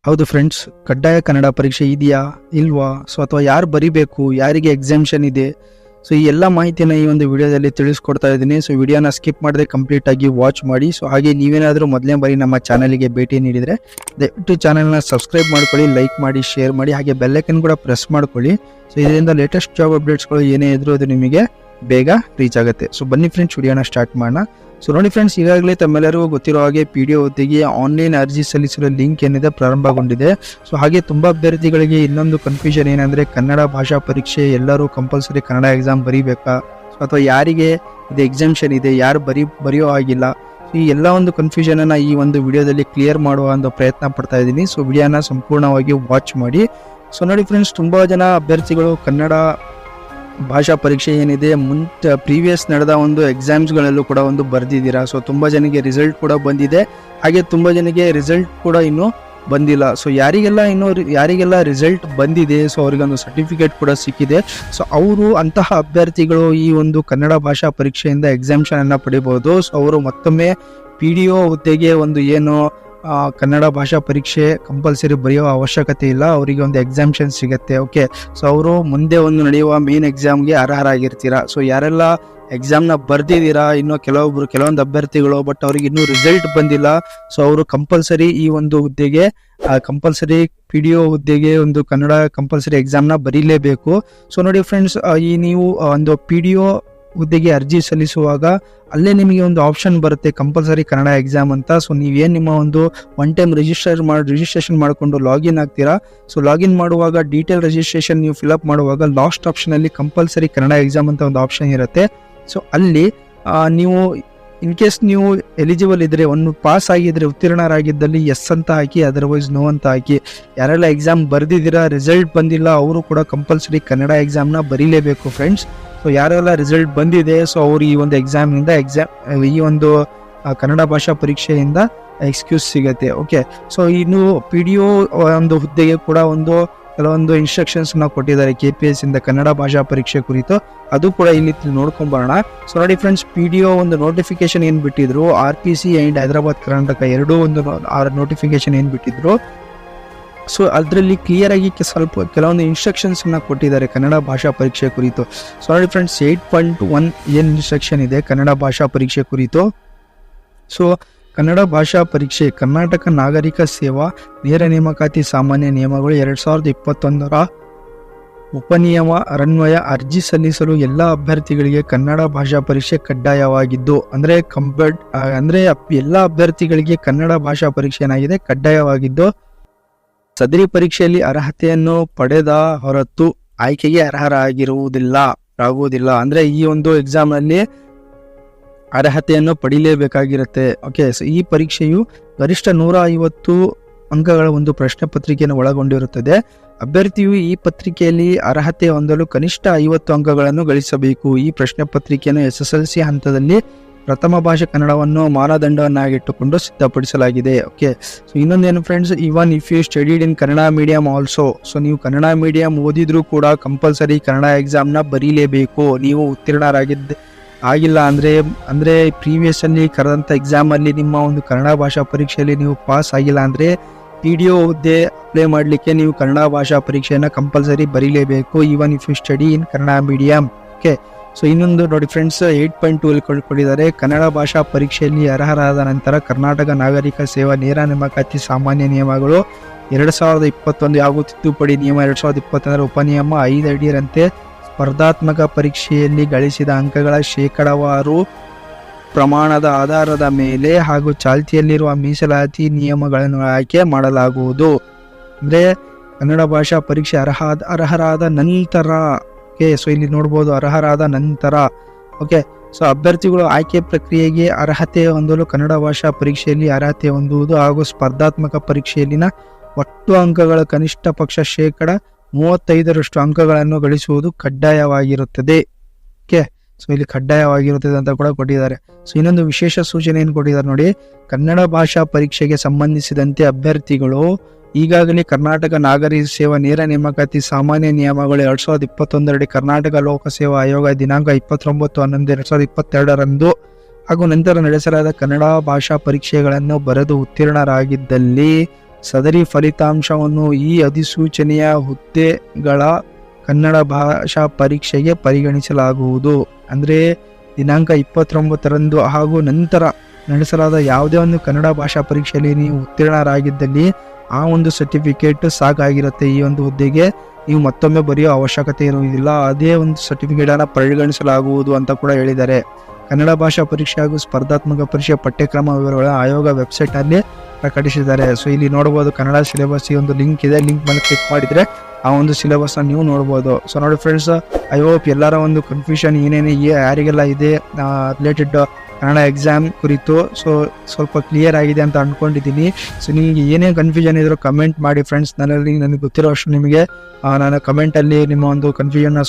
ಹೌದು ಫ್ರೆಂಡ್ಸ್, ಕಡ್ಡಾಯ ಕನ್ನಡ ಪರೀಕ್ಷೆ ಇದೆಯಾ ಇಲ್ವಾ, ಅಥವಾ ಯಾರು ಬರಿಬೇಕು, ಯಾರಿಗೆ ಎಕ್ಸಾಮ್ಷನ್ ಇದೆ, ಸೊ ಈ ಎಲ್ಲ ಮಾಹಿತಿನ ಈ ಒಂದು ವಿಡಿಯೋದಲ್ಲಿ ತಿಳಿಸ್ಕೊಡ್ತಾ ಇದ್ದೀನಿ. ಸೊ ವಿಡಿಯೋನ ಸ್ಕಿಪ್ ಮಾಡದೆ ಕಂಪ್ಲೀಟ್ ಆಗಿ ವಾಚ್ ಮಾಡಿ. ಸೊ ಹಾಗೆ ನೀವೇನಾದರೂ ಮೊದಲನೇ ಬಾರಿ ನಮ್ಮ ಚಾನಲ್ಗೆ ಭೇಟಿ ನೀಡಿದರೆ ದಯವಿಟ್ಟು ಚಾನಲ್ನ ಸಬ್ಸ್ಕ್ರೈಬ್ ಮಾಡ್ಕೊಳ್ಳಿ, ಲೈಕ್ ಮಾಡಿ, ಶೇರ್ ಮಾಡಿ, ಹಾಗೆ ಬೆಲ್ಲೈಕನ್ ಕೂಡ ಪ್ರೆಸ್ ಮಾಡ್ಕೊಳ್ಳಿ. ಸೊ ಇದರಿಂದ ಲೇಟೆಸ್ಟ್ ಜಾಬ್ ಅಪ್ಡೇಟ್ಸ್ಗಳು ಏನೇ ಇದ್ರೂ ಅದು ನಿಮಗೆ ಬೇಗ ರೀಚ್ ಆಗುತ್ತೆ. ಸೊ ಬನ್ನಿ ಫ್ರೆಂಡ್ಸ್, ವಿಡಿಯೋನ ಸ್ಟಾರ್ಟ್ ಮಾಡೋಣ. ಸೊ ನೋಡಿ ಫ್ರೆಂಡ್ಸ್, ಈಗಾಗಲೇ ತಮ್ಮೆಲ್ಲರಿಗೂ ಗೊತ್ತಿರೋ ಹಾಗೆ PDO ಹುದ್ದೆಗೆ ಆನ್ಲೈನ್ ಅರ್ಜಿ ಸಲ್ಲಿಸಲು ಲಿಂಕ್ ಏನಿದೆ ಪ್ರಾರಂಭಗೊಂಡಿದೆ. ಸೊ ಹಾಗೆ ತುಂಬಾ ಅಭ್ಯರ್ಥಿಗಳಿಗೆ ಇನ್ನೊಂದು ಕನ್ಫ್ಯೂಷನ್ ಏನಂದ್ರೆ, ಕನ್ನಡ ಭಾಷಾ ಪರೀಕ್ಷೆ ಎಲ್ಲರೂ ಕಂಪಲ್ಸರಿ ಕನ್ನಡ ಎಕ್ಸಾಮ್ ಬರೀಬೇಕಾ, ಅಥವಾ ಯಾರಿಗೆ ಇದು ಎಕ್ಸಾಮ್ಷನ್ ಇದೆ, ಯಾರು ಬರೆಯೋ ಆಗಿಲ್ಲ. ಸೊ ಈ ಎಲ್ಲ ಒಂದು ಕನ್ಫ್ಯೂಷನ್ ಅನ್ನ ಈ ಒಂದು ವಿಡಿಯೋದಲ್ಲಿ ಕ್ಲಿಯರ್ ಮಾಡುವ ಒಂದು ಪ್ರಯತ್ನ ಪಡ್ತಾ ಇದ್ದೀನಿ. ಸೊ ವಿಡಿಯೋನ ಸಂಪೂರ್ಣವಾಗಿ ವಾಚ್ ಮಾಡಿ. ಸೊ ನೋಡಿ ಫ್ರೆಂಡ್ಸ್, ತುಂಬಾ ಜನ ಅಭ್ಯರ್ಥಿಗಳು ಕನ್ನಡ ಭಾಷಾ ಪರೀಕ್ಷೆ ಏನಿದೆ ಪ್ರೀವಿಯಸ್ ನಡೆದ ಒಂದು ಎಕ್ಸಾಮ್ಸ್ಗಳಲ್ಲೂ ಕೂಡ ಒಂದು ಬರೆದಿದ್ದೀರಾ. ಸೊ ತುಂಬಾ ಜನಕ್ಕೆ ರಿಸಲ್ಟ್ ಕೂಡ ಬಂದಿದೆ, ಹಾಗೆ ತುಂಬಾ ಜನಕ್ಕೆ ರಿಸಲ್ಟ್ ಕೂಡ ಇನ್ನೂ ಬಂದಿಲ್ಲ. ಸೊ ಯಾರಿಗೆಲ್ಲ ರಿಸಲ್ಟ್ ಬಂದಿದೆ, ಸೊ ಅವರಿಗೊಂದು ಸರ್ಟಿಫಿಕೇಟ್ ಕೂಡ ಸಿಕ್ಕಿದೆ. ಸೊ ಅವರು ಅಂತಹ ಅಭ್ಯರ್ಥಿಗಳು ಈ ಒಂದು ಕನ್ನಡ ಭಾಷಾ ಪರೀಕ್ಷೆಯಿಂದ ಎಕ್ಸಾಮ್ಷನ್ ಅನ್ನ ಪಡಿಬಹುದು. ಸೊ ಅವರು ಮತ್ತೊಮ್ಮೆ PDO ಹುದ್ದೆಗೆ ಒಂದು ಏನು ಕನ್ನಡ ಭಾಷಾ ಪರೀಕ್ಷೆ ಕಂಪಲ್ಸರಿ ಬರೆಯೋ ಅವಶ್ಯಕತೆ ಇಲ್ಲ, ಅವರಿಗೆ ಒಂದು ಎಕ್ಸಾಮ್ಷನ್ ಸಿಗುತ್ತೆ. ಓಕೆ, ಸೊ ಅವರು ಮುಂದೆ ಒಂದು ನಡೆಯುವ ಮೇನ್ ಎಕ್ಸಾಮ್ಗೆ ಅರ್ಹರಾಗಿರ್ತೀರಾ. ಸೊ ಯಾರೆಲ್ಲ ಎಕ್ಸಾಮ್ನ ಬರ್ದಿದ್ದೀರಾ, ಇನ್ನು ಕೆಲವೊಂದು ಅಭ್ಯರ್ಥಿಗಳು ಬಟ್ ಅವ್ರಿಗೆ ಇನ್ನೂ ರಿಸಲ್ಟ್ ಬಂದಿಲ್ಲ, ಸೊ ಅವರು ಕಂಪಲ್ಸರಿ ಈ ಒಂದು ಹುದ್ದೆಗೆ ಕಂಪಲ್ಸರಿ PDO ಹುದ್ದೆಗೆ ಒಂದು ಕನ್ನಡ ಕಂಪಲ್ಸರಿ ಎಕ್ಸಾಮ್ನ ಬರೀಲೇಬೇಕು. ಸೊ ನೋಡಿ ಫ್ರೆಂಡ್ಸ್, ಈ ನೀವು ಒಂದು PDO ಹುದ್ದೆಗೆ ಅರ್ಜಿ ಸಲ್ಲಿಸುವಾಗ ಅಲ್ಲೇ ನಿಮಗೆ ಒಂದು ಆಪ್ಷನ್ ಬರುತ್ತೆ ಕಂಪಲ್ಸರಿ ಕನ್ನಡ ಎಕ್ಸಾಮ್ ಅಂತ. ಸೊ ನೀವೇನು ನಿಮ್ಮ ಒಂದು ಒನ್ ಟೈಮ್ ರಿಜಿಸ್ಟ್ರೇಷನ್ ಮಾಡಿಕೊಂಡು ಲಾಗಿನ್ ಆಗ್ತೀರಾ. ಸೊ ಲಾಗಿನ್ ಮಾಡುವಾಗ ಡೀಟೇಲ್ ರಿಜಿಸ್ಟ್ರೇಷನ್ ನೀವು ಫಿಲ್ಅಪ್ ಮಾಡುವಾಗ ಲಾಸ್ಟ್ ಆಪ್ಷನಲ್ಲಿ ಕಂಪಲ್ಸರಿ ಕನ್ನಡ ಎಕ್ಸಾಮ್ ಅಂತ ಒಂದು ಆಪ್ಷನ್ ಇರುತ್ತೆ. ಸೊ ಅಲ್ಲಿ ನೀವು ಇನ್ ಕೇಸ್ ನೀವು ಎಲಿಜಿಬಲ್ ಇದ್ರೆ, ಒಂದು ಪಾಸ್ ಆಗಿದ್ರೆ, ಉತ್ತೀರ್ಣರಾಗಿದ್ದಲ್ಲಿ ಎಸ್ ಅಂತ ಹಾಕಿ, ಅದರ್ವೈಸ್ ನೋ ಅಂತ ಹಾಕಿ. ಯಾರೆಲ್ಲ ಎಕ್ಸಾಮ್ ಬರ್ದಿದ್ದೀರಾ, ರಿಸಲ್ಟ್ ಬಂದಿಲ್ಲ, ಅವರು ಕೂಡ ಕಂಪಲ್ಸರಿ ಕನ್ನಡ ಎಕ್ಸಾಮ್ನ ಬರೀಲೇಬೇಕು ಫ್ರೆಂಡ್ಸ್. ಸೊ ಯಾರೆಲ್ಲ ರಿಸಲ್ಟ್ ಬಂದಿದೆ, ಸೊ ಅವರು ಈ ಒಂದು ಈ ಒಂದು ಕನ್ನಡ ಭಾಷಾ ಪರೀಕ್ಷೆಯಿಂದ ಎಕ್ಸ್ಕ್ಯೂಸ್ ಸಿಗತ್ತೆ. ಓಕೆ, ಸೊ ಇನ್ನು PDO ಒಂದು ಹುದ್ದೆಗೆ ಕೂಡ ಕೆಲವೊಂದು ಇನ್ಸ್ಟ್ರಕ್ಷನ್ಸ್ ಕೊಟ್ಟಿದ್ದಾರೆ KPS ಇಂದ ಕನ್ನಡ ಭಾಷಾ ಪರೀಕ್ಷೆ ಕುರಿತು, ಅದು ಕೂಡ ಇಲ್ಲಿ ನೋಡ್ಕೊಂಡ್ ಬರೋಣ. ಸೊ ನೋಡಿ ಫ್ರೆಂಡ್ಸ್, PDO ಒಂದು ನೋಟಿಫಿಕೇಶನ್ ಏನ್ ಬಿಟ್ಟಿದ್ರು, RPC ಅಂಡ್ ಹೈದರಾಬಾದ್ ಕರ್ನಾಟಕ ಎರಡೂ ಒಂದು ನೋಟಿಫಿಕೇಶನ್ ಏನ್ ಬಿಟ್ಟಿದ್ರು, ಸೊ ಅದರಲ್ಲಿ ಕ್ಲಿಯರ್ ಆಗಿ ಕೆಲವೊಂದು ಇನ್ಸ್ಟ್ರಕ್ಷನ್ಸ್ ಕೊಟ್ಟಿದ್ದಾರೆ ಕನ್ನಡ ಭಾಷಾ ಪರೀಕ್ಷೆ ಕುರಿತು. ಸೊ ನೋಡಿ ಫ್ರೆಂಡ್ಸ್, 8.1 ಏನ್ ಇನ್ಸ್ಟ್ರಕ್ಷನ್ ಇದೆ ಕನ್ನಡ ಭಾಷಾ ಪರೀಕ್ಷೆ ಕುರಿತು. ಸೊ ಕನ್ನಡ ಭಾಷಾ ಪರೀಕ್ಷೆ ಕರ್ನಾಟಕ ನಾಗರಿಕ ಸೇವಾ ನೇರ ನೇಮಕಾತಿ ಸಾಮಾನ್ಯ ನಿಯಮಗಳು 2021 ಉಪನಿಯಮ ಅನ್ವಯ ಅರ್ಜಿ ಸಲ್ಲಿಸಲು ಎಲ್ಲ ಅಭ್ಯರ್ಥಿಗಳಿಗೆ ಕನ್ನಡ ಭಾಷಾ ಪರೀಕ್ಷೆ ಕಡ್ಡಾಯವಾಗಿದ್ದು, ಅಂದ್ರೆ ಎಲ್ಲ ಅಭ್ಯರ್ಥಿಗಳಿಗೆ ಕನ್ನಡ ಭಾಷಾ ಪರೀಕ್ಷೆ ಏನಾಗಿದೆ ಕಡ್ಡಾಯವಾಗಿದ್ದು, ಸದರಿ ಪರೀಕ್ಷೆಯಲ್ಲಿ ಅರ್ಹತೆಯನ್ನು ಪಡೆದ ಹೊರತು ಆಯ್ಕೆಗೆ ಅರ್ಹರಾಗುವುದಿಲ್ಲ. ಅಂದ್ರೆ ಈ ಒಂದು ಎಕ್ಸಾಮ್ ನಲ್ಲಿ ಅರ್ಹತೆಯನ್ನು ಪಡಿಲೇಬೇಕಾಗಿರುತ್ತೆ. ಓಕೆ, ಸೊ ಈ ಪರೀಕ್ಷೆಯು ಗರಿಷ್ಠ 150 ಅಂಕಗಳ ಒಂದು ಪ್ರಶ್ನೆ ಪತ್ರಿಕೆಯನ್ನು ಒಳಗೊಂಡಿರುತ್ತದೆ. ಅಭ್ಯರ್ಥಿಯು ಈ ಪತ್ರಿಕೆಯಲ್ಲಿ ಅರ್ಹತೆ ಹೊಂದಲು ಕನಿಷ್ಠ 50 ಅಂಕಗಳನ್ನು ಗಳಿಸಬೇಕು. ಈ ಪ್ರಶ್ನೆ ಪತ್ರಿಕೆಯನ್ನು SSLC ಹಂತದಲ್ಲಿ ಪ್ರಥಮ ಭಾಷೆ ಕನ್ನಡವನ್ನು ಮಾನದಂಡವನ್ನಾಗಿಟ್ಟುಕೊಂಡು ಸಿದ್ಧಪಡಿಸಲಾಗಿದೆ. ಓಕೆ, ಸೊ ಇನ್ನೊಂದೇನು friends, even if you studied in Kannada medium also, so ನೀವು ಕನ್ನಡ ಮೀಡಿಯಂ ಓದಿದ್ರೂ ಕೂಡ ಕಂಪಲ್ಸರಿ ಕನ್ನಡ ಎಕ್ಸಾಮ್ನ ಬರೀಲೇಬೇಕು. ನೀವು ಆಗಿಲ್ಲ ಅಂದ್ರೆ ಪ್ರೀವಿಯಸ್ ಅಲ್ಲಿ ಕರೆದಂತ ಎಕ್ಸಾಮ್ ಅಲ್ಲಿ ನಿಮ್ಮ ಒಂದು ಕನ್ನಡ ಭಾಷಾ ಪರೀಕ್ಷೆಯಲ್ಲಿ ನೀವು ಪಾಸ್ ಆಗಿಲ್ಲ ಅಂದ್ರೆ PDO ಹುದ್ದೆ ಅಪ್ಲೈ ಮಾಡ್ಲಿಕ್ಕೆ ನೀವು ಕನ್ನಡ ಭಾಷಾ ಪರೀಕ್ಷೆಯನ್ನ ಕಂಪಲ್ಸರಿ ಬರೀಲೇಬೇಕು, even if you study in Kannada medium. Okay, so ಇನ್ನೊಂದು ನೋಡಿ ಫ್ರೆಂಡ್ಸ್, 8.2 ಕೊಟ್ಟಿದ್ದಾರೆ. ಕನ್ನಡ ಭಾಷಾ ಪರೀಕ್ಷೆಯಲ್ಲಿ ಅರ್ಹರಾದ ನಂತರ ಕರ್ನಾಟಕ ನಾಗರಿಕ ಸೇವಾ ನೇರ ನೇಮಕಾತಿ ಸಾಮಾನ್ಯ ನಿಯಮಗಳು 2021 ಹಾಗೂ ತಿದ್ದುಪಡಿ ನಿಯಮ 2021 ಉಪನಿಯಮ 5 ಅಡಿಯಂತೆ ಸ್ಪರ್ಧಾತ್ಮಕ ಪರೀಕ್ಷೆಯಲ್ಲಿ ಗಳಿಸಿದ ಅಂಕಗಳ ಶೇಕಡಾವಾರು ಪ್ರಮಾಣದ ಆಧಾರದ ಮೇಲೆ ಹಾಗೂ ಚಾಲ್ತಿಯಲ್ಲಿರುವ ಮೀಸಲಾತಿ ನಿಯಮಗಳನ್ನು ಆಯ್ಕೆ ಮಾಡಲಾಗುವುದು. ಅಂದ್ರೆ ಕನ್ನಡ ಭಾಷಾ ಪರೀಕ್ಷೆ ಅರ್ಹರಾದ ನಂತರ. ಓಕೆ, ಸೊ ಇಲ್ಲಿ ನೋಡ್ಬೋದು ಅರ್ಹರಾದ ನಂತರ. ಓಕೆ, ಸೊ ಅಭ್ಯರ್ಥಿಗಳು ಆಯ್ಕೆ ಪ್ರಕ್ರಿಯೆಗೆ ಅರ್ಹತೆ ಹೊಂದಲು ಕನ್ನಡ ಭಾಷಾ ಪರೀಕ್ಷೆಯಲ್ಲಿ ಅರ್ಹತೆ ಹೊಂದುವುದು ಹಾಗೂ ಸ್ಪರ್ಧಾತ್ಮಕ ಪರೀಕ್ಷೆಯಲ್ಲಿನ ಒಟ್ಟು ಅಂಕಗಳ ಕನಿಷ್ಠ ಪಕ್ಷ 35% ಅಂಕಗಳನ್ನು ಗಳಿಸುವುದು ಕಡ್ಡಾಯವಾಗಿರುತ್ತದೆ. ಓಕೆ, ಸೊ ಇಲ್ಲಿ ಕಡ್ಡಾಯವಾಗಿರುತ್ತದೆ ಅಂತ ಕೂಡ ಕೊಟ್ಟಿದ್ದಾರೆ. ಸೊ ಇನ್ನೊಂದು ವಿಶೇಷ ಸೂಚನೆ ಏನು ಕೊಟ್ಟಿದ್ದಾರೆ ನೋಡಿ, ಕನ್ನಡ ಭಾಷಾ ಪರೀಕ್ಷೆಗೆ ಸಂಬಂಧಿಸಿದಂತೆ ಅಭ್ಯರ್ಥಿಗಳು ಈಗಾಗಲೇ ಕರ್ನಾಟಕ ನಾಗರಿಕ ಸೇವಾ ನೇರ ನೇಮಕಾತಿ ಸಾಮಾನ್ಯ ನಿಯಮಗಳು 2021 ಅಡಿ ಕರ್ನಾಟಕ ಲೋಕಸೇವಾ ಆಯೋಗ ದಿನಾಂಕ 29/11/2022 ಹಾಗೂ ನಂತರ ನಡೆಸಲಾದ ಕನ್ನಡ ಭಾಷಾ ಪರೀಕ್ಷೆಗಳನ್ನು ಬರೆದು ಉತ್ತೀರ್ಣರಾಗಿದ್ದಲ್ಲಿ ಸದರಿ ಫಲಿತಾಂಶವನ್ನು ಈ ಅಧಿಸೂಚನೆಯ ಹುದ್ದೆಗಳ ಕನ್ನಡ ಭಾಷಾ ಪರೀಕ್ಷೆಗೆ ಪರಿಗಣಿಸಲಾಗುವುದು. ಅಂದರೆ ದಿನಾಂಕ 29ರಂದು ಹಾಗೂ ನಂತರ ನಡೆಸಲಾದ ಯಾವುದೇ ಒಂದು ಕನ್ನಡ ಭಾಷಾ ಪರೀಕ್ಷೆಯಲ್ಲಿ ನೀವು ಉತ್ತೀರ್ಣರಾಗಿದ್ದಲ್ಲಿ ಆ ಒಂದು ಸರ್ಟಿಫಿಕೇಟ್ ಸಾಕಾಗಿರುತ್ತೆ. ಈ ಒಂದು ಹುದ್ದೆಗೆ ನೀವು ಮತ್ತೊಮ್ಮೆ ಬರೆಯೋ ಅವಶ್ಯಕತೆ ಇರುವುದಿಲ್ಲ. ಅದೇ ಒಂದು ಸರ್ಟಿಫಿಕೇಟನ್ನು ಪರಿಗಣಿಸಲಾಗುವುದು ಅಂತ ಕೂಡ ಹೇಳಿದ್ದಾರೆ. ಕನ್ನಡ ಭಾಷಾ ಪರೀಕ್ಷೆ ಹಾಗೂ ಸ್ಪರ್ಧಾತ್ಮಕ ಪರೀಕ್ಷೆ ಪಠ್ಯಕ್ರಮ ವಿವರಗಳ ಆಯೋಗ ವೆಬ್ಸೈಟ್ನಲ್ಲಿ ಪ್ರಕಟಿಸಿದ್ದಾರೆ. ಸೊ ಇಲ್ಲಿ ನೋಡ್ಬೋದು ಕನ್ನಡ ಸಿಲೆಬಸ್, ಈ ಒಂದು ಲಿಂಕ್ ಇದೆ. ಲಿಂಕ್ ಮೇಲೆ ಕ್ಲಿಕ್ ಮಾಡಿದರೆ ಆ ಒಂದು ಸಿಲೆಬಸ್ನ ನೀವು ನೋಡ್ಬೋದು. ಸೊ ನೋಡಿ ಫ್ರೆಂಡ್ಸ್, ಐ ಹೋಪ್ ಎಲ್ಲರ ಒಂದು ಕನ್ಫ್ಯೂಷನ್ ಏನೇನು ಯಾರಿಗೆಲ್ಲ ಇದೆ ರಿಲೇಟೆಡ್ ಕನ್ನಡ ಎಕ್ಸಾಮ್ ಕುರಿತು ಸೊ ಸ್ವಲ್ಪ ಕ್ಲಿಯರ್ ಆಗಿದೆ ಅಂತ ಅಂದ್ಕೊಂಡಿದ್ದೀನಿ. ಸೊ ನಿಮಗೆ ಏನೇ ಕನ್ಫ್ಯೂಷನ್ ಇದ್ರೂ ಕಮೆಂಟ್ ಮಾಡಿ ಫ್ರೆಂಡ್ಸ್. ನನಗೆ ಗೊತ್ತಿರೋ ಅಷ್ಟು ನಿಮಗೆ ನಾನು ಕಮೆಂಟಲ್ಲಿ ನಿಮ್ಮ ಒಂದು ಕನ್ಫ್ಯೂಷನ್ನ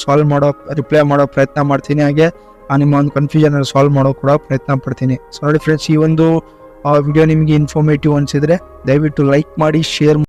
ರಿಪ್ಲೈ ಮಾಡೋ ಪ್ರಯತ್ನ ಮಾಡ್ತೀನಿ. ಹಾಗೆ ನಿಮ್ಮ ಒಂದು ಕನ್ಫ್ಯೂಷನ್ ಸಾಲ್ವ್ ಮಾಡೋ ಕೂಡ ಪ್ರಯತ್ನ ಪಡ್ತೀನಿ. ಸೊ ನೋಡಿ ಫ್ರೆಂಡ್ಸ್, ಈ ಒಂದು ವಿಡಿಯೋ ನಿಮಗೆ ಇನ್ಫಾರ್ಮೇಟಿವ್ ಅನಿಸಿದರೆ ದಯವಿಟ್ಟು ಲೈಕ್ ಮಾಡಿ, ಶೇರ್